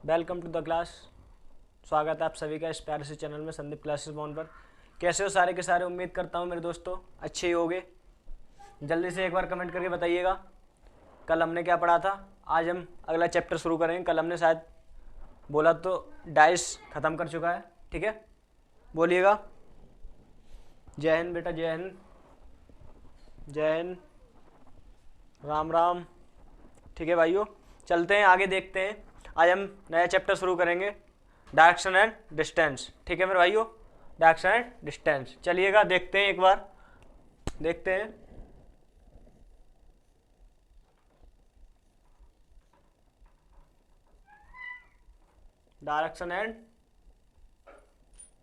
Welcome to the class. स्वागत है आप सभी का इस प्यारे से चैनल में संदीप क्लासेस वन पर। कैसे हो सारे के सारे? उम्मीद करता हूँ मेरे दोस्तों अच्छे ही होंगे। जल्दी से एक बार कमेंट करके बताइएगा कल हमने क्या पढ़ा था। आज हम अगला चैप्टर शुरू करेंगे। कल हमने शायद बोला तो डाइस ख़त्म कर चुका है। ठीक है, बोलिएगा। जय हिंद बेटा, जय हिंद, जय हिंद, राम राम। ठीक है भाइयों, चलते हैं आगे, देखते हैं। आज हम नया चैप्टर शुरू करेंगे, डायरेक्शन एंड डिस्टेंस। ठीक है मेरे भाइयों, डायरेक्शन एंड डिस्टेंस। चलिएगा देखते हैं, एक बार देखते हैं। Direction and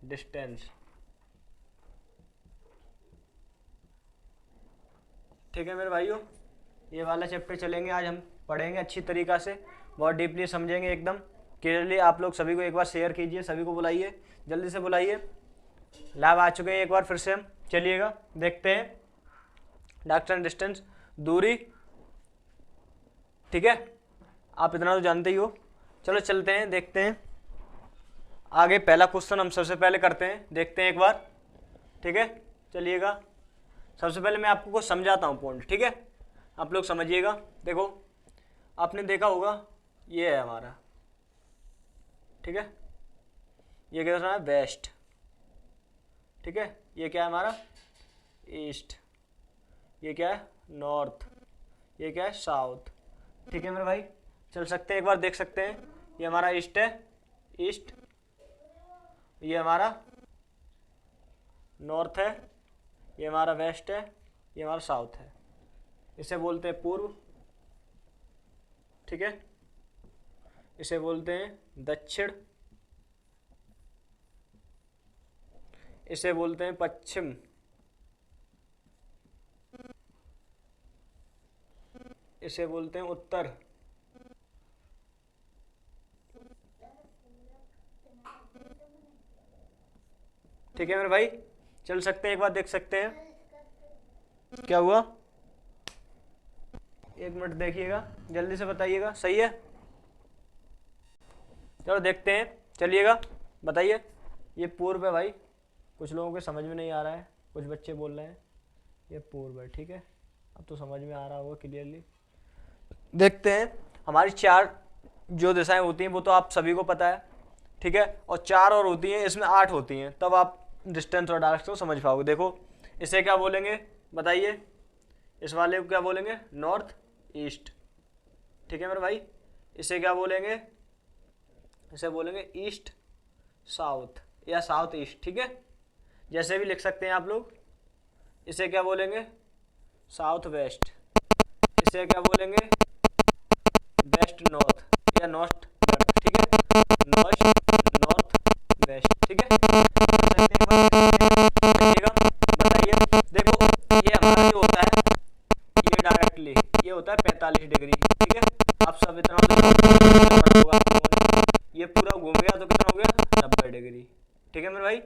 distance. ठीक है मेरे भाइयों, ये वाला चैप्टर चलेंगे आज, हम पढ़ेंगे अच्छी तरीक़ा से, बहुत डीपली समझेंगे, एकदम क्लियरली। आप लोग सभी को एक बार शेयर कीजिए, सभी को बुलाइए, जल्दी से बुलाइए। लाइव आ चुके हैं एक बार फिर से हम। चलिएगा देखते हैं डायरेक्शन एंड डिस्टेंस, दूरी। ठीक है, आप इतना तो जानते ही हो। चलो चलते हैं, देखते हैं आगे। पहला क्वेश्चन हम सबसे पहले करते हैं, देखते हैं एक बार। ठीक है, चलिएगा। सबसे पहले मैं आपको कुछ समझाता हूँ पॉइंट। ठीक है, आप लोग समझिएगा। देखो, आपने देखा होगा ये है हमारा, ठीक है, ये क्या है? वेस्ट। ठीक है, ये क्या है हमारा? ईस्ट। ये क्या है? नॉर्थ। ये क्या है? साउथ। ठीक है मेरे भाई, चल सकते हैं एक बार, देख सकते हैं। ये हमारा ईस्ट है, ईस्ट। ये हमारा नॉर्थ है, ये हमारा वेस्ट है, ये हमारा साउथ है। इसे बोलते हैं पूर्व। ठीक है, इसे बोलते हैं दक्षिण, इसे बोलते हैं पश्चिम, इसे बोलते हैं उत्तर, ठीक है मेरे भाई, चल सकते हैं एक बार, देख सकते हैं। क्या हुआ? एक मिनट देखिएगा, जल्दी से बताइएगा। सही है, चलो देखते हैं। चलिएगा बताइए। ये पूर्व है भाई, कुछ लोगों के समझ में नहीं आ रहा है, कुछ बच्चे बोल रहे हैं ये पूर्व है। ठीक है, अब तो समझ में आ रहा होगा क्लियरली। देखते हैं, हमारी चार जो दिशाएं होती हैं वो तो आप सभी को पता है। ठीक है, और चार और होती हैं, इसमें 8 होती हैं, तब आप डिस्टेंस और डायरेक्शन को समझ पाओगे। देखो, इसे क्या बोलेंगे बताइए? इस वाले को क्या बोलेंगे? North east. ठीक है मेरे भाई, इसे क्या बोलेंगे? इसे बोलेंगे ईस्ट साउथ या साउथ ईस्ट। ठीक है, जैसे भी लिख सकते हैं आप लोग। इसे क्या बोलेंगे? South west. इसे क्या बोलेंगे? वेस्ट नॉर्थ या नॉर्थ वेस्ट। ठीक है, नॉर्थ नॉर्थ वेस्ट। ठीक है, बताइए। देखो, ये हमारा जो होता है, ये डायरेक्टली ये होता है 45 डिग्री। ठीक है, आप सब इतना होगा, ये पूरा घूम गया तो कितना हो गया? 90 डिग्री। ठीक है मेरे भाई,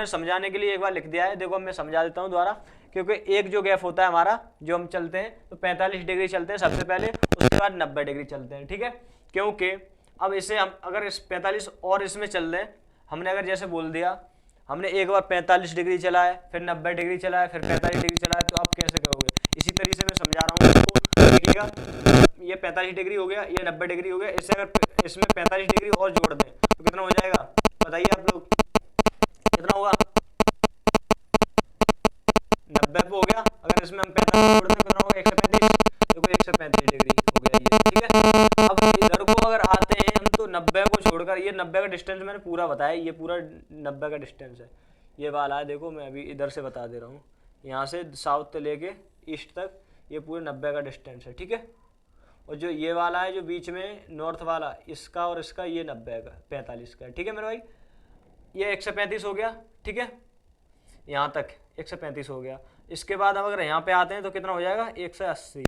समझाने के लिए एक बार लिख दिया है। देखो, मैं समझा देता हूँ दोबारा, क्योंकि एक जो गैप होता है हमारा, जो हम चलते हैं तो 45 डिग्री चलते हैं सबसे पहले, उसके बाद 90 डिग्री चलते हैं। ठीक है, क्योंकि अब इसे हम अगर इस 45 और इसमें चल दें, हमने अगर जैसे बोल दिया, हमने एक बार 45 डिग्री चला है, फिर 90 डिग्री चला है, फिर 45 डिग्री चला है, तो आप कैसे करोगे? इसी तरीके से मैं समझा रहा हूँ आपको। देखिएगा, ये 45 डिग्री हो गया, ये 90 डिग्री हो गया, इससे अगर इसमें 45 डिग्री और जोड़ दें तो कितना हो जाएगा? बताइए आप लोग, कितना होगा? 90 हो गया, अगर इसमें हम 45 जोड़ते हैं कितना होगा? 135। देखो 135 डिग्री हो गया ये। ठीक है, अब इधर को अगर आते हैं हम तो 90 को छोड़कर, ये 90 का डिस्टेंस मैंने पूरा बताया, ये पूरा 90 का डिस्टेंस है, ये वाला है। देखो, मैं अभी इधर से बता दे रहा हूँ, यहाँ से साउथ से लेके ईस्ट तक ये पूरे 90 का डिस्टेंस है। ठीक है, और जो ये वाला है जो बीच में नॉर्थ वाला, इसका और इसका ये 90 का 45 का है। ठीक है मेरे भाई, ये 135 हो गया। ठीक है, यहाँ तक 135 हो गया। इसके बाद अब अगर यहाँ पे आते हैं तो कितना हो जाएगा 180।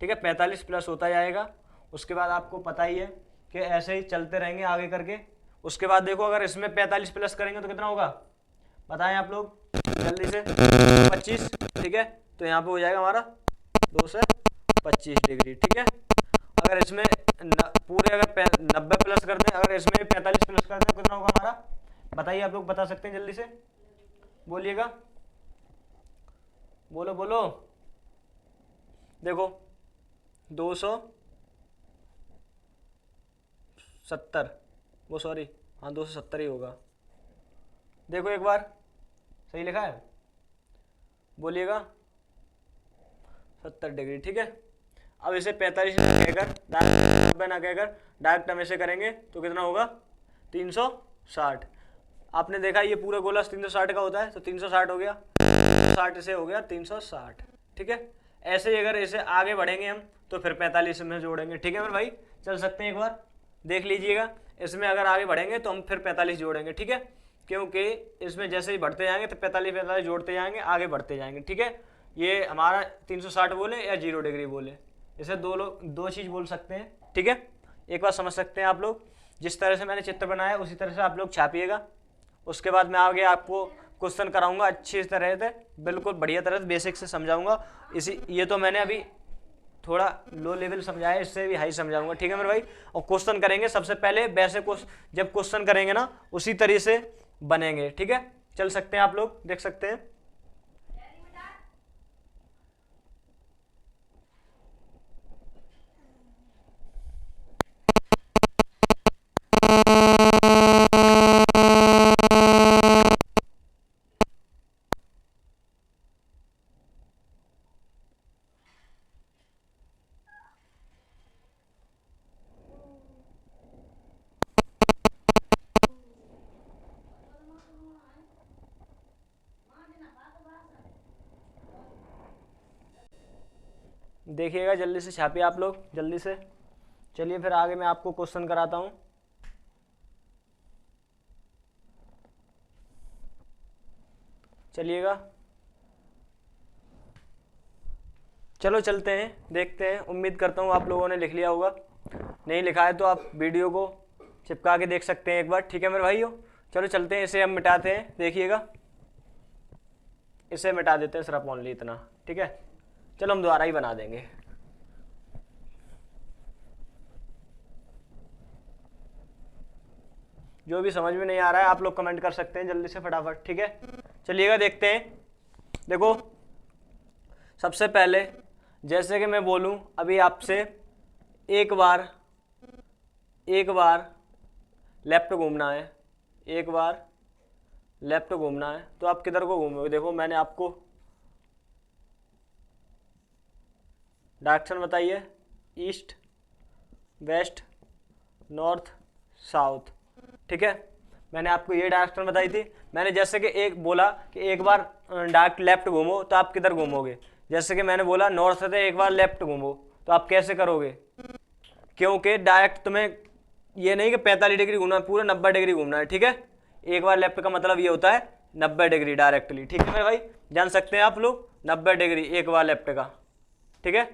ठीक है, 45 प्लस होता जाएगा। उसके बाद आपको पता ही है कि ऐसे ही चलते रहेंगे आगे करके। उसके बाद देखो अगर इसमें 45 प्लस करेंगे तो कितना होगा बताएं आप लोग जल्दी से, 25। ठीक है, तो यहाँ पे हो जाएगा हमारा 225 डिग्री। ठीक है, अगर इसमें पूरे अगर 90 प्लस करते हैं, अगर इसमें 45 प्लस करते हैं तो कितना होगा हमारा बताइए, आप लोग बता सकते हैं जल्दी से, बोलिएगा, बोलो बोलो। देखो 270, वो सॉरी हाँ 270 ही होगा। देखो एक बार सही लिखा है, बोलिएगा 70 डिग्री। ठीक है, अब इसे 45 ना कहकर डायरेक्ट 90 ना कहकर डायरेक्ट हम ऐसे करेंगे तो कितना होगा 360। आपने देखा ये पूरा गोला 360 का होता है, तो 360 हो गया, 360 से हो गया 360। ठीक है, ऐसे ही अगर इसे आगे बढ़ेंगे हम तो फिर 45 में जोड़ेंगे। ठीक है मेरे भाई, चल सकते हैं, एक बार देख लीजिएगा। इसमें अगर आगे बढ़ेंगे तो हम फिर 45 जोड़ेंगे। ठीक है, क्योंकि इसमें जैसे ही बढ़ते जाएंगे तो 45 जोड़ते जाएंगे, आगे बढ़ते जाएंगे। ठीक है, ये हमारा 360 बोले या 0 डिग्री बोले, इसे दो चीज़ बोल सकते हैं। ठीक है, एक बार समझ सकते हैं आप लोग। जिस तरह से मैंने चित्र बनाया उसी तरह से आप लोग छापिएगा। उसके बाद मैं आगे आपको क्वेश्चन कराऊंगा अच्छी तरह से, बिल्कुल बढ़िया तरह से बेसिक से समझाऊंगा। ये तो मैंने अभी थोड़ा लो लेवल समझाया, इससे भी हाई समझाऊंगा। ठीक है मेरे भाई, और क्वेश्चन करेंगे सबसे पहले वैसे जब क्वेश्चन करेंगे ना उसी तरह से बनेंगे। ठीक है, चल सकते हैं, आप लोग देख सकते हैं। देखिएगा जल्दी से छापिए आप लोग जल्दी से। चलिए फिर आगे मैं आपको क्वेश्चन कराता हूँ। चलिएगा, चलो चलते हैं, देखते हैं। उम्मीद करता हूँ आप लोगों ने लिख लिया होगा, नहीं लिखा है तो आप वीडियो को चिपका के देख सकते हैं एक बार। ठीक है मेरे भाइयों, चलो चलते हैं, इसे हम मिटाते हैं। देखिएगा, इसे मिटा देते हैं सिर्फ ओनली इतना। ठीक है, चलो हम दोबारा ही बना देंगे। जो भी समझ में नहीं आ रहा है आप लोग कमेंट कर सकते हैं जल्दी से फटाफट। ठीक है, चलिएगा देखते हैं। देखो सबसे पहले जैसे कि मैं बोलूं अभी आपसे, एक बार लेफ्ट घूमना है, एक बार लेफ्ट घूमना है तो आप किधर को घूमोगे। देखो मैंने आपको डायरेक्शन बताइए, ईस्ट, वेस्ट, नॉर्थ, साउथ। ठीक है, मैंने आपको ये डायरेक्शन बताई थी। मैंने जैसे कि एक बोला कि एक बार डायरेक्ट लेफ्ट घूमो तो आप किधर घूमोगे। जैसे कि मैंने बोला नॉर्थ से एक बार लेफ्ट घूमो तो आप कैसे करोगे, क्योंकि डायरेक्ट तुम्हें ये नहीं कि 45 डिग्री घूमना है, पूरा 90 डिग्री घूमना है। ठीक है, एक बार लेफ्ट का मतलब ये होता है 90 डिग्री डायरेक्टली। ठीक है मेरे भाई, जान सकते हैं आप लोग 90 डिग्री एक बार लेफ्ट का। ठीक है,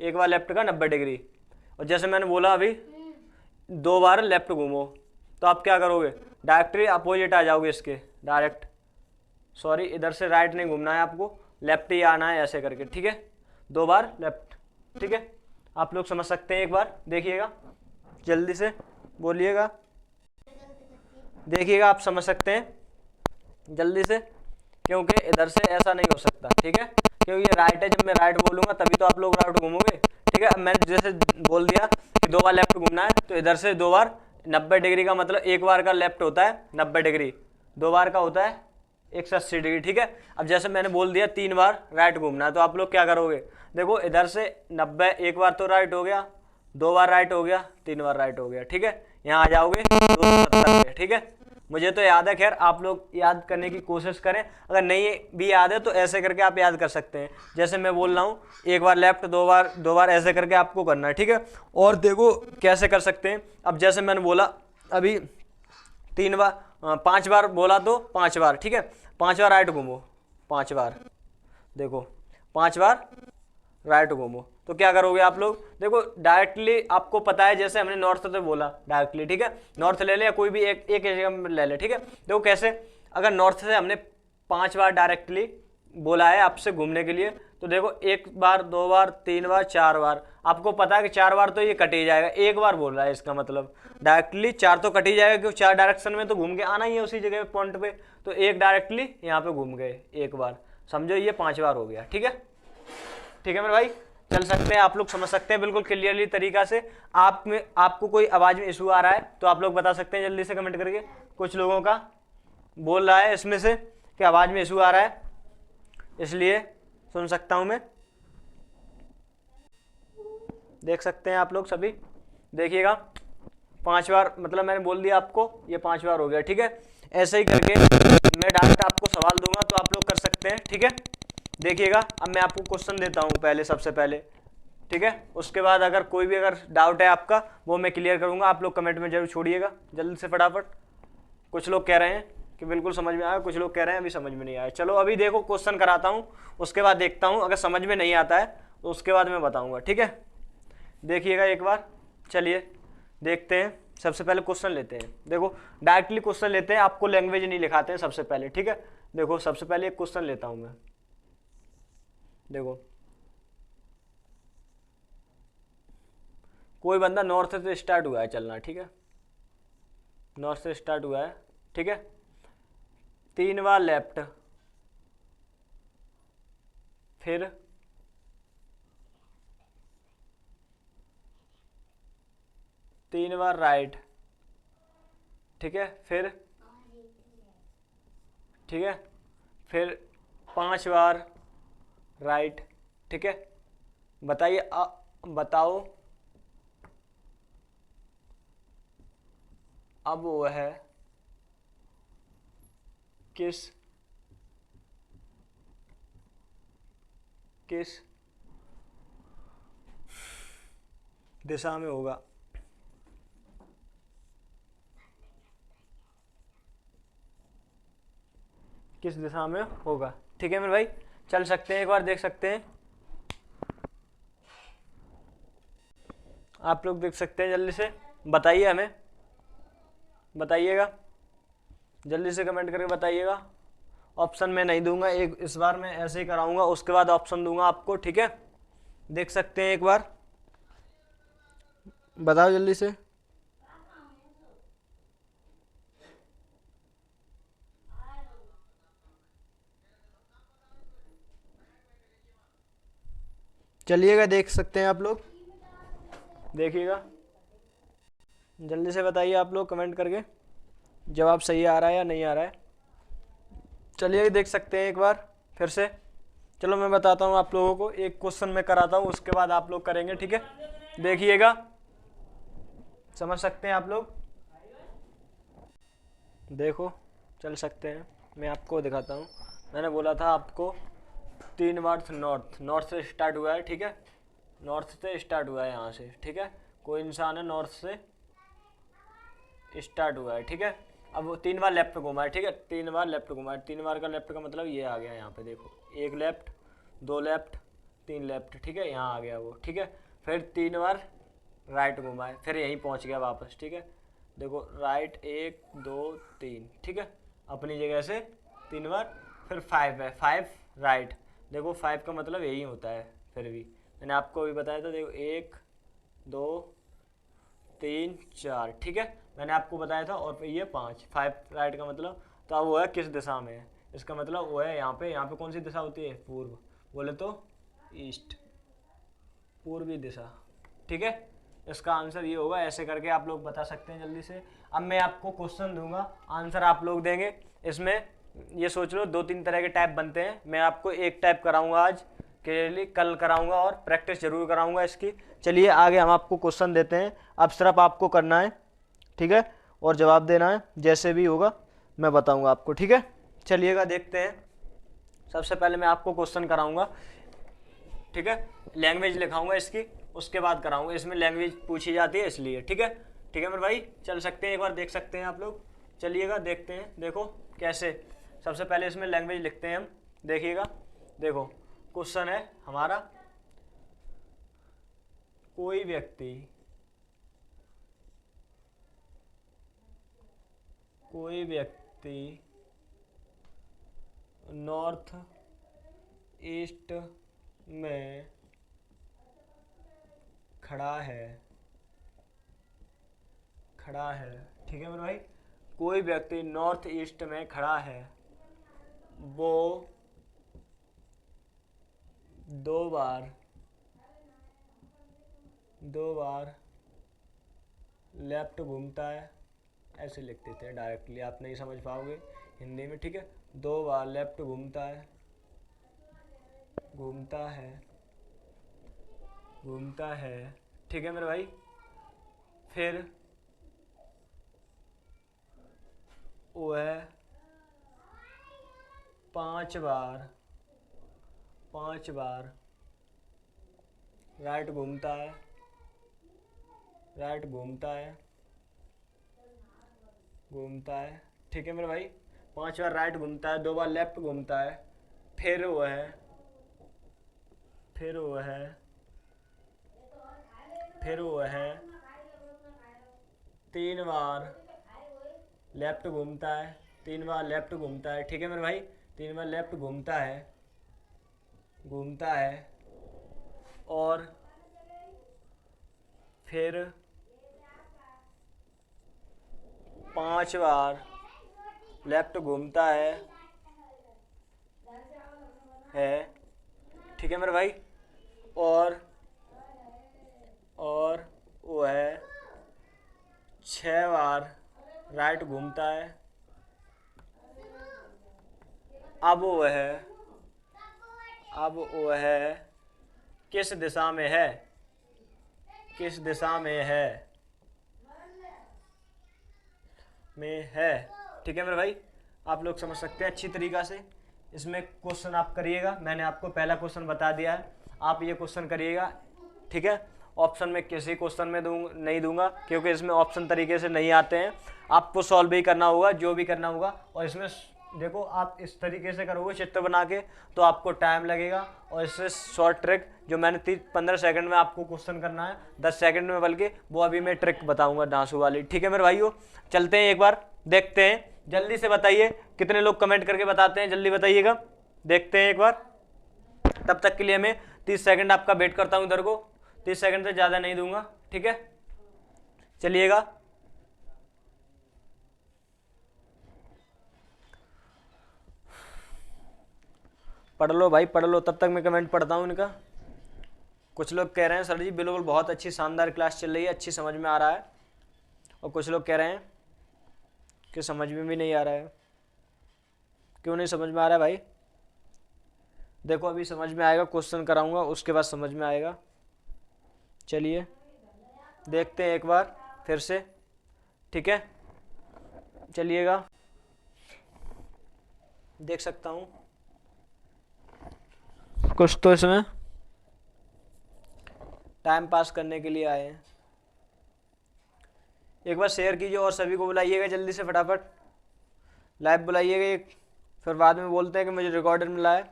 एक बार लेफ्ट का 90 डिग्री। और जैसे मैंने बोला अभी 2 बार लेफ्ट घूमो तो आप क्या करोगे, डायरेक्टली अपोजिट आ जाओगे इसके, डायरेक्ट, सॉरी इधर से राइट नहीं घूमना है आपको, लेफ्ट ही आना है ऐसे करके। ठीक है, 2 बार लेफ्ट। ठीक है, आप लोग समझ सकते हैं, एक बार देखिएगा जल्दी से, बोलिएगा, देखिएगा आप समझ सकते हैं जल्दी से, क्योंकि इधर से ऐसा नहीं हो सकता। ठीक है, क्योंकि ये राइट है, जब मैं राइट बोलूंगा तभी तो आप लोग राइट घूमोगे। ठीक है, मैंने जैसे बोल दिया कि 2 बार लेफ्ट घूमना है तो इधर से 2 बार 90 डिग्री का मतलब एक बार का लेफ्ट होता है 90 डिग्री, 2 बार का होता है 180 डिग्री। ठीक है, अब जैसे मैंने बोल दिया 3 बार राइट घूमना है तो आप लोग क्या करोगे, देखो इधर से 90, एक बार तो राइट हो गया, 2 बार राइट हो गया, 3 बार राइट हो गया। ठीक है, यहाँ आ जाओगे 270 पे। ठीक है, मुझे तो याद है, खैर आप लोग याद करने की कोशिश करें, अगर नहीं भी याद है तो ऐसे करके आप याद कर सकते हैं। जैसे मैं बोल रहा हूँ, एक बार लेफ्ट, दो बार ऐसे करके आपको करना है, ठीक है। और देखो कैसे कर सकते हैं। अब जैसे मैंने बोला अभी 3 बार 5 बार बोला तो 5 बार, ठीक है। 5 बार राइट घूमो, 5 बार, देखो 5 बार राइट घूमो। तो क्या करोगे आप लोग, देखो डायरेक्टली आपको पता है, जैसे हमने नॉर्थ से बोला डायरेक्टली, ठीक है। नॉर्थ ले ले या कोई भी एक एरिया में ले ले, ठीक है। देखो कैसे, अगर नॉर्थ से हमने 5 बार डायरेक्टली बोला है आपसे घूमने के लिए, तो देखो 1 बार, 2 बार, 3 बार, 4 बार, आपको पता है कि 4 बार तो ये कट ही जाएगा। 1 बार बोल रहा है, इसका मतलब डायरेक्टली 4 तो कट ही जाएगा, क्योंकि 4 डायरेक्शन में तो घूम के आना ही है उसी जगह पॉइंट पे। तो एक डायरेक्टली यहाँ पे घूम गए 1 बार, समझो ये 5 बार हो गया, ठीक है। ठीक है मेरे भाई, चल सकते हैं, आप लोग समझ सकते हैं बिल्कुल क्लियरली तरीका से। आपको कोई आवाज में इशू आ रहा है तो आप लोग बता सकते हैं जल्दी से कमेंट करके। कुछ लोगों का बोल रहा है इसमें से कि आवाज में इशू आ रहा है, इसलिए सुन सकता हूं मैं। देख सकते हैं आप लोग सभी, देखिएगा 5 बार, मतलब मैंने बोल दिया आपको, ये 5 बार हो गया, ठीक है। ऐसे ही करके मैं डायरेक्ट आपको सवाल दूंगा तो आप लोग कर सकते हैं, ठीक है। देखिएगा, अब मैं आपको क्वेश्चन देता हूं पहले, सबसे पहले, ठीक है। उसके बाद अगर कोई भी अगर डाउट है आपका, वो मैं क्लियर करूंगा। आप लोग कमेंट में जरूर छोड़िएगा जल्दी से फटाफट। कुछ लोग कह रहे हैं कि बिल्कुल समझ में आया, कुछ लोग कह रहे हैं अभी समझ में नहीं आया। चलो अभी देखो क्वेश्चन कराता हूँ, उसके बाद देखता हूँ, अगर समझ में नहीं आता है तो उसके बाद मैं बताऊँगा, ठीक है। देखिएगा एक बार, चलिए देखते हैं। सबसे पहले क्वेश्चन लेते हैं, देखो डायरेक्टली क्वेश्चन लेते हैं, आपको लैंग्वेज नहीं लिखाते हैं सबसे पहले, ठीक है। देखो सबसे पहले एक क्वेश्चन लेता हूँ मैं, देखो कोई बंदा नॉर्थ से स्टार्ट हुआ है चलना, ठीक है। नॉर्थ से स्टार्ट हुआ है, ठीक है। 3 बार लेफ्ट, फिर 3 बार राइट, ठीक है। फिर ठीक है, फिर 5 बार राइट, ठीक है। बताइए, बताओ अब वो है किस दिशा में होगा। किस दिशा में होगा, ठीक है मेरे भाई। चल सकते हैं, एक बार देख सकते हैं, आप लोग देख सकते हैं, जल्दी से बताइए, हमें बताइएगा, जल्दी से कमेंट करके बताइएगा। ऑप्शन मैं नहीं दूंगा, एक इस बार मैं ऐसे ही कराऊंगा, उसके बाद ऑप्शन दूंगा आपको, ठीक है। देख सकते हैं, एक बार बताओ जल्दी से। चलिएगा, देख सकते हैं आप लोग, देखिएगा, जल्दी से बताइए आप लोग कमेंट करके, जवाब सही आ रहा है या नहीं आ रहा है। चलिए देख सकते हैं एक बार फिर से। चलो मैं बताता हूँ आप लोगों को, एक क्वेश्चन मैं कराता हूँ, उसके बाद आप लोग करेंगे, ठीक है। देखिएगा, समझ सकते हैं आप लोग, देखो चल सकते हैं, मैं आपको दिखाता हूँ। मैंने बोला था आपको 3 बार नॉर्थ से स्टार्ट हुआ है, ठीक है। नॉर्थ से स्टार्ट हुआ है यहाँ से, ठीक है। कोई इंसान है नॉर्थ से स्टार्ट हुआ है, ठीक है। अब वो 3 बार लेफ्ट घुमा है, ठीक है। 3 बार लेफ्ट घुमा है, 3 बार का लेफ्ट का मतलब ये आ गया यहाँ पे, देखो 1 लेफ्ट, 2 लेफ्ट, 3 लेफ्ट, ठीक है। यहाँ आ गया वो, ठीक है। फिर 3 बार राइट घुमा है, फिर यहीं पहुँच गया वापस, ठीक है। देखो राइट 1 2 3, ठीक है, अपनी जगह से 3 बार। फिर 5 है, 5 राइट, देखो 5 का मतलब यही होता है। फिर भी मैंने आपको अभी बताया था, देखो 1 2 3 4, ठीक है, मैंने आपको बताया था। और फिर ये 5 राइट का मतलब, तो अब वो है किस दिशा में है, इसका मतलब वो है यहाँ पे कौन सी दिशा होती है, पूर्व, बोले तो ईस्ट, पूर्वी दिशा, ठीक है। इसका आंसर ये होगा, ऐसे करके आप लोग बता सकते हैं जल्दी से। अब मैं आपको क्वेश्चन दूंगा, आंसर आप लोग देंगे। इसमें ये सोच लो 2-3 तरह के टाइप बनते हैं, मैं आपको एक टाइप कराऊंगा आज क्लियरली, कल कराऊंगा और प्रैक्टिस जरूर कराऊंगा इसकी। चलिए आगे हम आपको क्वेश्चन देते हैं, अब सिर्फ आपको करना है, ठीक है, और जवाब देना है जैसे भी होगा। मैं बताऊंगा आपको, ठीक है। चलिएगा देखते हैं। सबसे पहले मैं आपको क्वेश्चन कराऊंगा, ठीक है। लैंग्वेज लिखाऊंगा इसकी, उसके बाद कराऊंगा। इसमें लैंग्वेज पूछी जाती है इसलिए, ठीक है। ठीक है मेरे भाई, चल सकते हैं, एक बार देख सकते हैं आप लोग। चलिएगा देखते हैं, देखो कैसे। सबसे पहले इसमें लैंग्वेज लिखते हैं हम, देखिएगा। देखो क्वेश्चन है हमारा, कोई व्यक्ति नॉर्थ ईस्ट में खड़ा है, ठीक है मेरे भाई। कोई व्यक्ति नॉर्थ ईस्ट में खड़ा है, वो दो बार लेफ्ट घूमता है। ऐसे लिख देते हैं डायरेक्टली, आप नहीं समझ पाओगे हिंदी में, ठीक है। 2 बार लेफ्ट घूमता है, ठीक है मेरे भाई। फिर वह 5 बार राइट घूमता है, ठीक है मेरे भाई। 5 बार राइट घूमता है, 2 बार लेफ्ट घूमता है। फिर वह 3 बार लेफ्ट घूमता है, ठीक है मेरे भाई। 3 बार लेफ्ट घूमता है और फिर 5 बार लेफ्ट घूमता है, ठीक है मेरे भाई। और वह 6 बार राइट घूमता है। अब वह किस दिशा में है, ठीक है मेरे भाई। आप लोग समझ सकते हैं अच्छी तरीक़ा से। इसमें क्वेश्चन आप करिएगा, मैंने आपको पहला क्वेश्चन बता दिया है, आप ये क्वेश्चन करिएगा, ठीक है। ऑप्शन में किसी क्वेश्चन में नहीं दूंगा, क्योंकि इसमें ऑप्शन तरीके से नहीं आते हैं, आपको सॉल्व ही करना होगा, जो भी करना होगा। और इसमें देखो, आप इस तरीके से करोगे चित्र बना के तो आपको टाइम लगेगा, और इससे शॉर्ट ट्रिक जो मैंने 15 सेकंड में आपको क्वेश्चन करना है, 10 सेकंड में, बल्कि वो अभी मैं ट्रिक बताऊंगा डांसू वाली, ठीक है मेरे भाइयों। चलते हैं, एक बार देखते हैं। जल्दी से बताइए कितने लोग कमेंट करके बताते हैं, जल्दी बताइएगा, देखते हैं एक बार। तब तक के लिए मैं 30 सेकंड आपका वेट करता हूं इधर को, 30 सेकंड से ज़्यादा नहीं दूंगा, ठीक है। चलिएगा, पढ़ लो भाई, पढ़ लो, तब तक मैं कमेंट पढ़ता हूँ इनका। कुछ लोग कह रहे हैं सर जी बिल्कुल बहुत अच्छी शानदार क्लास चल रही है, अच्छी समझ में आ रहा है। और कुछ लोग कह रहे हैं कि समझ में भी नहीं आ रहा है। क्यों नहीं समझ में आ रहा है भाई? देखो अभी समझ में आएगा, क्वेश्चन कराऊंगा उसके बाद समझ में आएगा। चलिए देखते हैं एक बार फिर से, ठीक है। चलिएगा, देख सकता हूँ कुछ तो इसमें टाइम पास करने के लिए आए हैं। एक बार शेयर कीजिए और सभी को बुलाइएगा जल्दी से, फटाफट लाइव बुलाइएगा एक, फिर बाद में बोलते हैं कि मुझे रिकॉर्डर मिला है।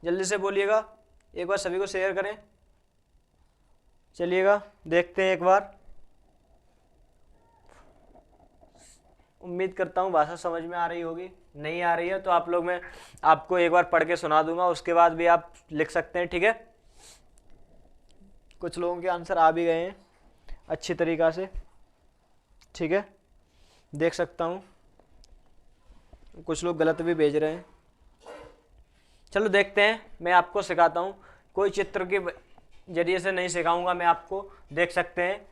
जल्दी से बोलिएगा, एक बार सभी को शेयर करें। चलिएगा देखते हैं एक बार। उम्मीद करता हूँ भाषा समझ में आ रही होगी, नहीं आ रही है तो आप लोग, मैं आपको एक बार पढ़ के सुना दूंगा, उसके बाद भी आप लिख सकते हैं, ठीक है। कुछ लोगों के आंसर आ भी गए हैं अच्छी तरीक़ा से, ठीक है, देख सकता हूँ। कुछ लोग गलत भी भेज रहे हैं। चलो देखते हैं, मैं आपको सिखाता हूँ, कोई चित्र के जरिए से नहीं सिखाऊंगा मैं आपको, देख सकते हैं,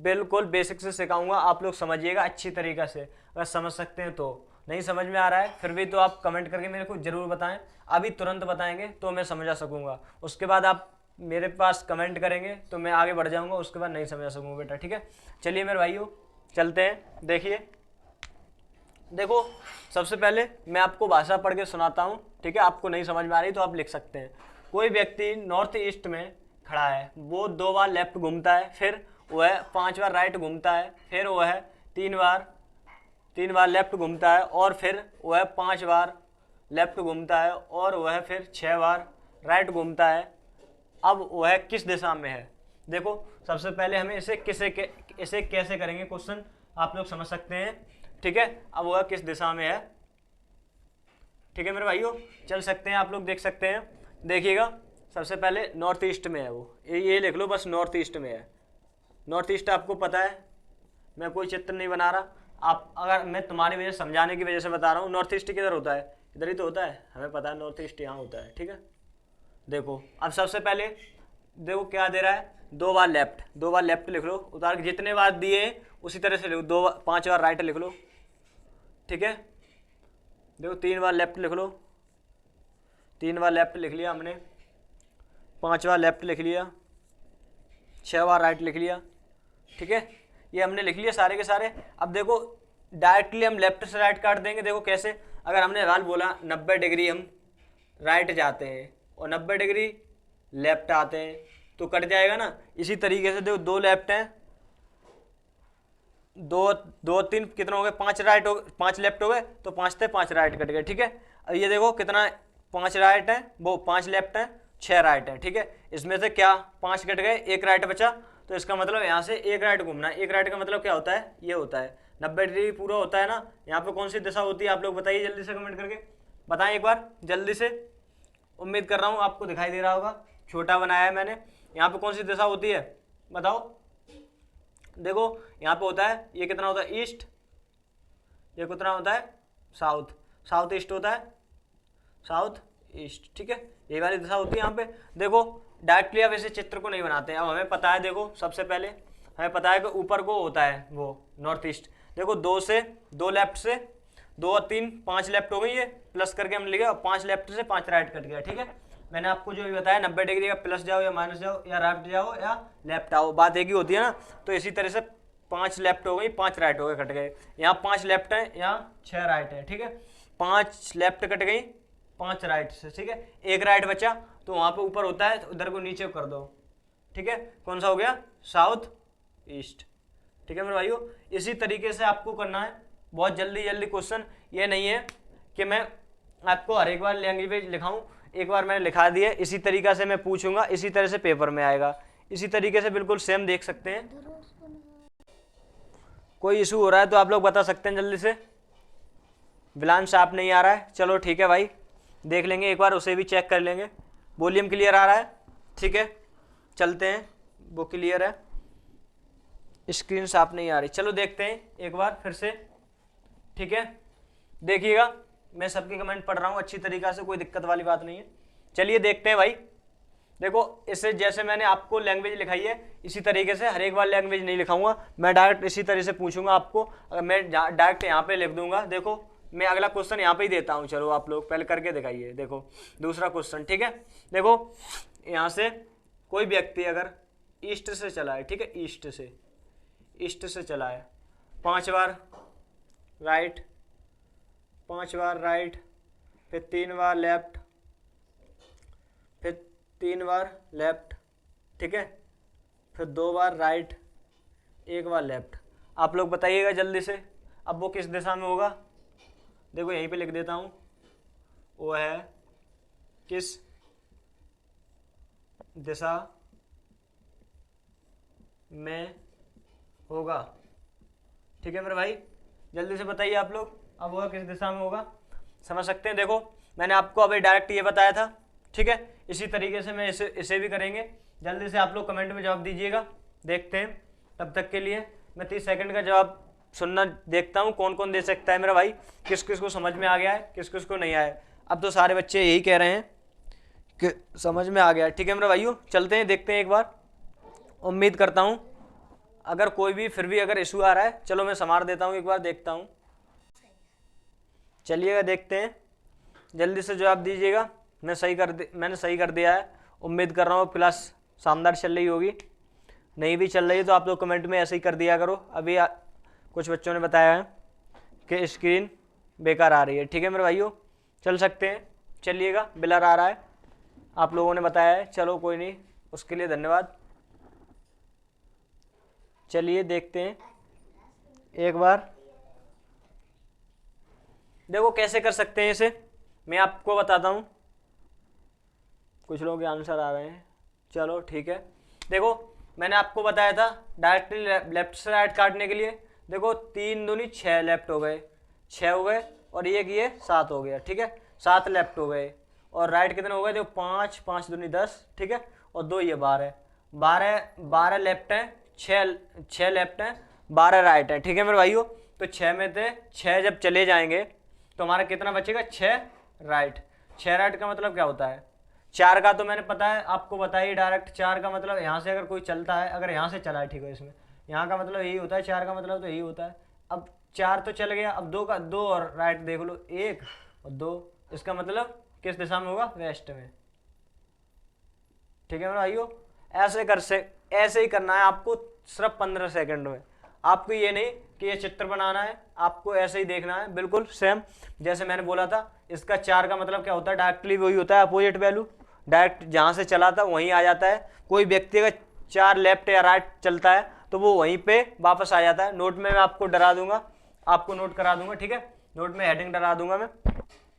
बिल्कुल बेसिक से सिखाऊंगा, आप लोग समझिएगा अच्छी तरीक़ा से। अगर समझ सकते हैं तो, नहीं समझ में आ रहा है फिर भी तो आप कमेंट करके मेरे को ज़रूर बताएं। अभी तुरंत बताएंगे तो मैं समझा सकूंगा, उसके बाद आप मेरे पास कमेंट करेंगे तो मैं आगे बढ़ जाऊंगा, उसके बाद नहीं समझा सकूंगा बेटा, ठीक है। चलिए मेरे भाइयों चलते हैं, देखिए देखो सबसे पहले मैं आपको भाषा पढ़ के सुनाता हूँ, ठीक है। आपको नहीं समझ में आ रही तो आप लिख सकते हैं। कोई व्यक्ति नॉर्थ ईस्ट में खड़ा है, वो 2 बार लेफ्ट घूमता है, फिर वह 5 बार राइट घूमता है, फिर वह 3 बार लेफ्ट घूमता है, और फिर वह 5 बार लेफ्ट घूमता है, और वह फिर 6 बार राइट घूमता है। अब वह किस दिशा में है? देखो सबसे पहले हमें इसे कैसे करेंगे क्वेश्चन, आप लोग समझ सकते हैं, ठीक है। अब वह किस दिशा में है, ठीक है मेरे भाइयों, चल सकते हैं, आप लोग देख सकते हैं। देखिएगा सबसे पहले नॉर्थ ईस्ट में है वो, ये लिख लो बस, नॉर्थ ईस्ट में है। नॉर्थ ईस्ट आपको पता है, मैं कोई चित्र नहीं बना रहा, आप अगर मैं तुम्हारी वजह समझाने की वजह से बता रहा हूँ। नॉर्थ ईस्ट किधर होता है? इधर ही तो होता है, हमें पता है नॉर्थ ईस्ट यहाँ होता है, ठीक है। देखो अब सबसे पहले देखो क्या दे रहा है, 2 बार लेफ्ट लिख लो, उतार के जितने बार दिए उसी तरह से लिखो, 5 बार राइट लिख लो, ठीक है। देखो 3 बार लेफ्ट लिख लो, 3 बार लेफ्ट लिख लिया हमने, 5 बार लेफ्ट लिख लिया, 6 बार राइट लिख लिया, ठीक है। ये हमने लिख लिया सारे के सारे। अब देखो डायरेक्टली हम लेफ्ट से राइट काट देंगे। देखो कैसे, अगर हमने हाल बोला 90 डिग्री हम राइट जाते हैं और 90 डिग्री लेफ्ट आते हैं तो कट जाएगा ना। इसी तरीके से देखो 2 लेफ्ट हैं, 2 3 कितना हो गए, 5 राइट हो, 5 लेफ्ट हो गए तो 5 थे 5 राइट कट गए, ठीक है। अब ये देखो कितना 5 राइट है, वो 5 लेफ्ट है, 6 राइट है, ठीक है। इसमें से क्या 5 कट गए, 1 राइट बचा, तो इसका मतलब यहाँ से 1 राइट घूमना है। 1 राइट का मतलब क्या होता है? ये होता है 90 डिग्री पूरा होता है ना। यहाँ पे कौन सी दिशा होती है आप लोग बताइए, जल्दी से कमेंट करके बताएं एक बार जल्दी से। उम्मीद कर रहा हूँ आपको दिखाई दे रहा होगा, छोटा बनाया है मैंने। यहाँ पे कौन सी दिशा होती है बताओ? देखो यहाँ पे होता है, ये कितना होता है ईस्ट, ये कितना होता है साउथ, साउथ ईस्ट होता है, साउथ ईस्ट, ठीक है। ये वाली दिशा होती है यहाँ पे। देखो डायरेक्टली अब ऐसे चित्र को नहीं बनाते हैं, अब हमें पता है, देखो सबसे पहले हमें पता है कि ऊपर को होता है वो नॉर्थ ईस्ट। देखो 2 लेफ्ट से 2 और 3 5 लेफ्ट हो गई, ये प्लस करके हम लिखे, और 5 लेफ्ट से 5 राइट कट गया, ठीक है। मैंने आपको जो भी बताया 90 डिग्री का प्लस जाओ या माइनस जाओ या राइट जाओ या लेफ्ट आओ, बात एक ही होती है ना। तो इसी तरह से 5 लेफ्ट हो गई, 5 राइट हो गए, कट गए। यहाँ 5 लेफ्ट है, यहाँ 6 राइट है, ठीक है। 5 लेफ्ट कट गई, 5 राइट से, ठीक है। 1 राइट बचा तो वहाँ पे ऊपर होता है, तो उधर को नीचे कर दो, ठीक है। कौन सा हो गया? साउथ ईस्ट, ठीक है मेरे भाइयों। इसी तरीके से आपको करना है, बहुत जल्दी क्वेश्चन। ये नहीं है कि मैं आपको हर एक बार लैंग्वेज लिखाऊं, एक बार मैंने लिखा दिया, इसी तरीके से मैं पूछूंगा, इसी तरह से पेपर में आएगा, इसी तरीके से बिल्कुल सेम देख सकते हैं। कोई इशू हो रहा है तो आप लोग बता सकते हैं जल्दी से। बिलान साफ नहीं आ रहा है, चलो ठीक है भाई, देख लेंगे एक बार, उसे भी चेक कर लेंगे। वॉल्यूम क्लियर आ रहा है, ठीक है, चलते हैं, वो क्लियर है। स्क्रीन साफ नहीं आ रही, चलो देखते हैं एक बार फिर से, ठीक है। देखिएगा मैं सबके कमेंट पढ़ रहा हूँ अच्छी तरीक़ा से, कोई दिक्कत वाली बात नहीं है। चलिए देखते हैं भाई। देखो इससे जैसे मैंने आपको लैंग्वेज लिखाई है, इसी तरीके से हर एक बार लैंग्वेज नहीं लिखाऊंगा मैं, डायरेक्ट इसी तरह से पूछूंगा आपको। अगर मैं डायरेक्ट यहाँ पे लिख दूंगा, देखो मैं अगला क्वेश्चन यहाँ पे ही देता हूँ, चलो आप लोग पहले करके दिखाइए। देखो दूसरा क्वेश्चन, ठीक है। देखो यहाँ से कोई व्यक्ति अगर ईस्ट से चला है, ठीक है, ईस्ट से चला है, 5 बार राइट, 5 बार राइट, फिर 3 बार लेफ्ट, फिर 3 बार लेफ्ट, ठीक है, फिर 2 बार राइट, 1 बार लेफ्ट। आप लोग बताइएगा जल्दी से, अब वो किस दिशा में होगा? देखो यहीं पे लिख देता हूँ, वो है किस दिशा में होगा, ठीक है मेरे भाई, जल्दी से बताइए आप लोग, अब वह किस दिशा में होगा, समझ सकते हैं। देखो मैंने आपको अभी डायरेक्ट ये बताया था, ठीक है। इसी तरीके से मैं इसे भी करेंगे, जल्दी से आप लोग कमेंट में जवाब दीजिएगा, देखते हैं। तब तक के लिए मैं 30 सेकंड का जवाब सुनना देखता हूँ, कौन कौन दे सकता है मेरा भाई, किस किस को समझ में आ गया है, किस किस को नहीं आया। अब तो सारे बच्चे यही कह रहे हैं कि समझ में आ गया है, ठीक है मेरे भाइयों। चलते हैं देखते हैं एक बार, उम्मीद करता हूँ। अगर कोई भी फिर भी अगर इशू आ रहा है, चलो मैं संवार देता हूँ एक बार, देखता हूँ। चलिएगा देखते हैं, जल्दी से जवाब दीजिएगा। मैंने सही कर दिया है, उम्मीद कर रहा हूँ क्लास शानदार चल रही होगी। नहीं भी चल रही है तो आप लोग कमेंट में ऐसे ही कर दिया करो। अभी कुछ बच्चों ने बताया है कि स्क्रीन बेकार आ रही है। ठीक है मेरे भाइयों, चल सकते हैं। चलिएगा, ब्लर आ रहा है, आप लोगों ने बताया है, चलो कोई नहीं, उसके लिए धन्यवाद। चलिए देखते हैं एक बार, देखो कैसे कर सकते हैं इसे, मैं आपको बताता हूँ। कुछ लोगों के आंसर आ रहे हैं, चलो ठीक है। देखो मैंने आपको बताया था डायरेक्टली लेफ्ट से राइट काटने के लिए। देखो 3 दूनी 6 लेफ्ट हो गए, 6 हो गए, और ये 7 हो गया। ठीक है, 7 लेफ्ट हो गए, और राइट कितने हो गए? देखो 5, 5 दूनी 10, ठीक है, और 2 ये 12, 12 लेफ्ट हैं, 6 लेफ्ट हैं, 12 राइट है। ठीक है मेरे भाइयों, तो 6 में से 6 जब चले जाएंगे तो हमारा कितना बचेगा? 6 राइट। 6 राइट का मतलब क्या होता है? 4 का तो मैंने पता है आपको बताइए डायरेक्ट। 4 का मतलब यहाँ से अगर कोई चलता है, अगर यहाँ से चला है, ठीक है, इसमें यहाँ का मतलब यही होता है, 4 का मतलब तो यही होता है। अब 4 तो चल गया, अब 2 का 2 और राइट देख लो, 1 और 2, इसका मतलब किस दिशा में होगा? वेस्ट में। ठीक है मेरे भाइयों, ऐसे ही करना है आपको सिर्फ 15 सेकंड में। आपको ये नहीं कि ये चित्र बनाना है, आपको ऐसे ही देखना है बिल्कुल सेम जैसे मैंने बोला था। इसका 4 का मतलब क्या होता है? डायरेक्टली वही होता है, अपोजिट वैल्यू, डायरेक्ट जहाँ से चला था वहीं आ जाता है। कोई व्यक्ति अगर 4 लेफ्ट या राइट चलता है तो वो वहीं पे वापस आ जाता है। नोट में मैं आपको डरा दूंगा, आपको नोट करा दूंगा, ठीक है, नोट में हेडिंग डरा दूंगा मैं,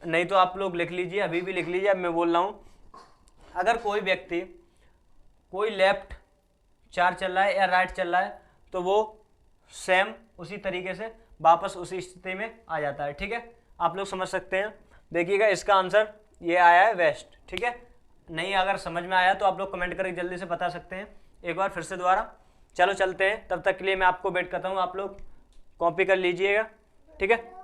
नहीं तो आप लोग लिख लीजिए, अभी भी लिख लीजिए। अब मैं बोल रहा हूँ, अगर कोई व्यक्ति कोई लेफ्ट 4 चल रहा है या राइट चल रहा है तो वो सेम उसी तरीके से वापस उसी स्थिति में आ जाता है। ठीक है, आप लोग समझ सकते हैं। देखिएगा इसका आंसर ये आया है वेस्ट। ठीक है, नहीं अगर समझ में आया तो आप लोग कमेंट करके जल्दी से बता सकते हैं एक बार फिर से दोबारा। चलो चलते हैं, तब तक के लिए मैं आपको वेट करता हूँ, आप लोग कॉपी कर लीजिएगा। ठीक है,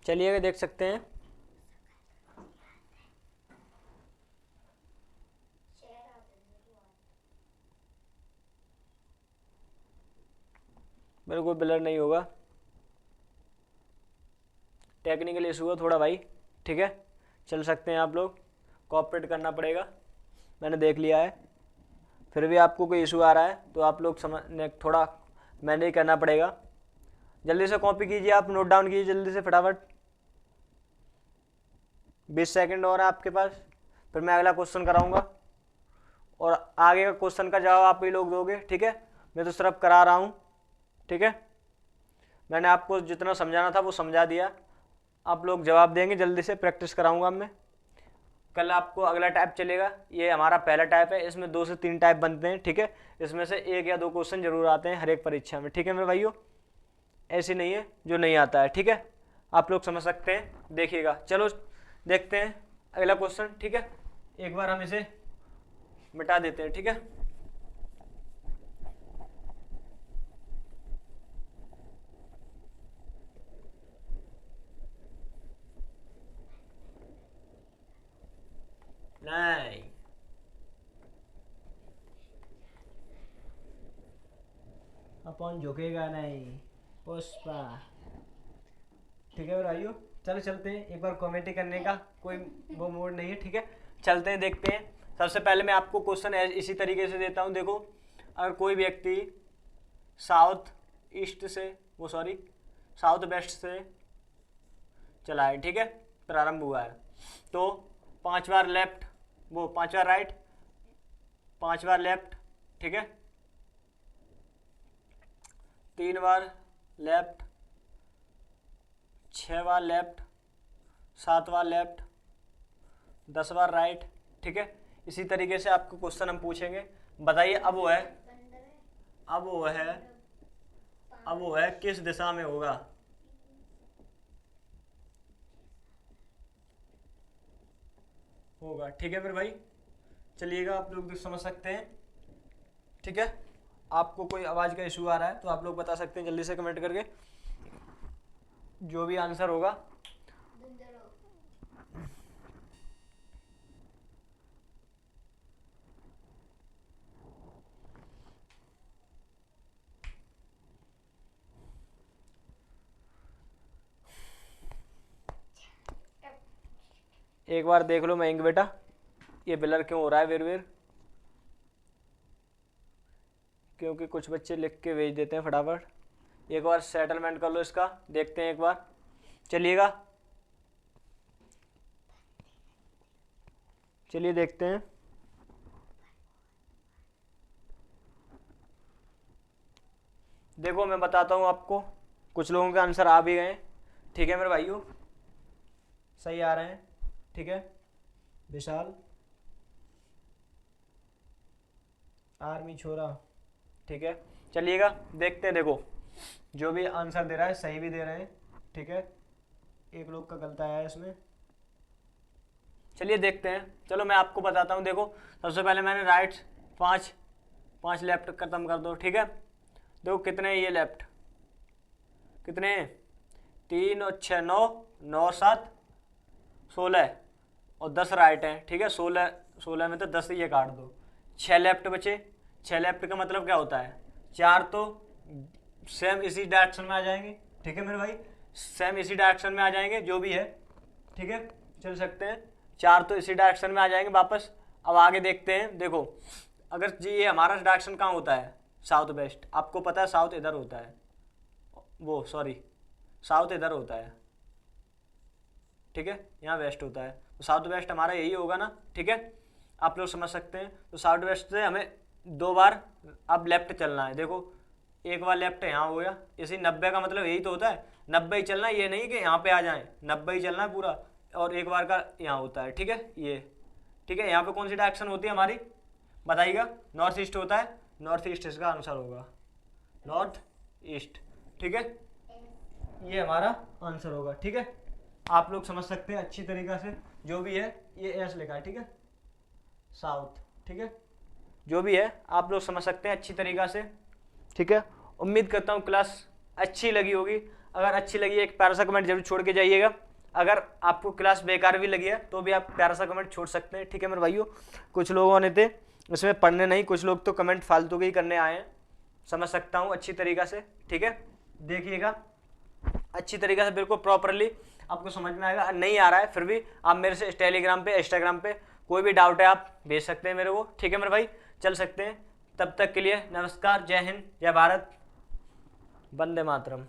चलिएगा देख सकते हैं। मेरे को ब्लर नहीं होगा, टेक्निकल इशू है थोड़ा भाई। ठीक है, चल सकते हैं आप लोग, कोऑपरेट करना पड़ेगा, मैंने देख लिया है। फिर भी आपको कोई इशू आ रहा है तो आप लोग समझने थोड़ा मैनेज करना पड़ेगा। जल्दी से कॉपी कीजिए, आप नोट डाउन कीजिए जल्दी से फटाफट। 20 सेकंड और है आपके पास, फिर मैं अगला क्वेश्चन कराऊंगा और आगे का क्वेश्चन का जवाब आप ही लोग दोगे। ठीक है, मैं तो सिर्फ करा रहा हूँ। ठीक है, मैंने आपको जितना समझाना था वो समझा दिया, आप लोग जवाब देंगे। जल्दी से प्रैक्टिस कराऊंगा मैं। कल आपको अगला टाइप चलेगा, ये हमारा पहला टाइप है, इसमें 2 से 3 टाइप बनते हैं। ठीक है, इसमें से 1 या 2 क्वेश्चन जरूर आते हैं हर एक परीक्षा में। ठीक है मेरे भाइयों, ऐसे नहीं है जो नहीं आता है। ठीक है, आप लोग समझ सकते हैं, देखिएगा। चलो देखते हैं अगला क्वेश्चन। ठीक है, एक बार हम इसे मिटा देते हैं। ठीक है, नहीं अपन झुकेगा नहीं पुष्पा। ठीक है भाइयों, चलो चलते हैं। एक बार कॉमेडी करने का कोई वो मोड नहीं है। ठीक है, चलते हैं, देखते हैं। सबसे पहले मैं आपको क्वेश्चन इसी तरीके से देता हूँ। देखो, अगर कोई व्यक्ति साउथ ईस्ट से वो सॉरी साउथ वेस्ट से चला है, ठीक है, प्रारंभ हुआ है, तो 5 बार लेफ्ट, वो 5 बार राइट, 5 बार लेफ्ट, ठीक है, 3 बार लेफ्ट, 6 बार लेफ्ट, 7 बार लेफ्ट, 10 बार राइट। ठीक है, इसी तरीके से आपको क्वेश्चन हम पूछेंगे। बताइए अब वो है अब वो है अब वो है किस दिशा में होगा? होगा। ठीक है मेरे भाई, चलिएगा, आप लोग समझ सकते हैं। ठीक है, आपको कोई आवाज़ का इशू आ रहा है तो आप लोग बता सकते हैं जल्दी से कमेंट करके, जो भी आंसर होगा। एक बार देख लो मयंक बेटा, ये ब्लर क्यों हो रहा है वीर? क्योंकि कुछ बच्चे लिख के भेज देते हैं फटाफट। एक बार सेटलमेंट कर लो इसका, देखते हैं एक बार, चलिएगा, चलिए देखते हैं। देखो मैं बताता हूँ आपको, कुछ लोगों के आंसर आ भी गए, ठीक है मेरे भाइयों, सही आ रहे हैं, ठीक है। विशाल, आर्मी छोरा, ठीक है, चलिएगा देखते हैं। देखो जो भी आंसर दे रहा है सही भी दे रहे हैं, ठीक है, एक लोग का गलत आया है इसमें। चलिए देखते हैं, चलो मैं आपको बताता हूँ। देखो सबसे पहले मैंने राइट 5 लेफ्ट खत्म कर दो, ठीक है। देखो कितने ये लेफ्ट, कितने 3 और 6 9, 9 7 16 और 10 राइट हैं, ठीक है। 16 में तो 10 ये काट दो, 6 लेफ्ट बचे। 6 लेफ्ट का मतलब क्या होता है, 4 तो सेम इसी डायरेक्शन में आ जाएंगे, ठीक है मेरे भाई, सेम इसी डायरेक्शन में आ जाएंगे जो भी है, ठीक है, चल सकते हैं। 4 तो इसी डायरेक्शन में आ जाएंगे वापस। अब आगे देखते हैं। देखो अगर जी ये हमारा डायरेक्शन कहाँ होता है, साउथ वेस्ट, आपको पता है साउथ इधर होता है, वो सॉरी साउथ इधर होता है, ठीक है, यहाँ वेस्ट होता है, तो साउथ वेस्ट हमारा यही होगा ना, ठीक है, आप लोग समझ सकते हैं। तो साउथ वेस्ट से हमें 2 बार अब लेफ्ट चलना है। देखो एक बार लेफ्ट यहाँ हो गया, इसी 90 का मतलब यही तो होता है, 90 ही चलना है, ये नहीं कि यहाँ पे आ जाए, 90 ही चलना है पूरा, और एक बार का यहाँ होता है, ठीक है, ये ठीक है। यहाँ पे कौन सी डायरेक्शन होती है हमारी, बताइएगा, नॉर्थ ईस्ट होता है, नॉर्थ ईस्ट इसका आंसर होगा, नॉर्थ ईस्ट, ठीक है, ये हमारा आंसर होगा, ठीक है। आप लोग समझ सकते हैं अच्छी तरीक़ा से, जो भी है ये एस लिखा है, ठीक है, साउथ, ठीक है, जो भी है आप लोग समझ सकते हैं अच्छी तरीक़ा से, ठीक है। उम्मीद करता हूँ क्लास अच्छी लगी होगी। अगर अच्छी लगी है एक प्यारा सा कमेंट जरूर छोड़ के जाइएगा। अगर आपको क्लास बेकार भी लगी है तो भी आप प्यारा सा कमेंट छोड़ सकते हैं, ठीक है मेरे भाइयों। कुछ लोगों ने थे इसमें पढ़ने नहीं, कुछ लोग तो कमेंट फालतू के ही करने आए हैं, समझ सकता हूँ अच्छी तरीक़ा से, ठीक है। देखिएगा अच्छी तरीक़े से, बिल्कुल प्रॉपरली आपको समझ में आएगा। नहीं आ रहा है फिर भी आप मेरे से टेलीग्राम पे, इंस्टाग्राम पे कोई भी डाउट है आप भेज सकते हैं मेरे को, ठीक है मेरे भाई, चल सकते हैं। तब तक के लिए नमस्कार, जय हिंद, जय भारत, वंदे मातरम।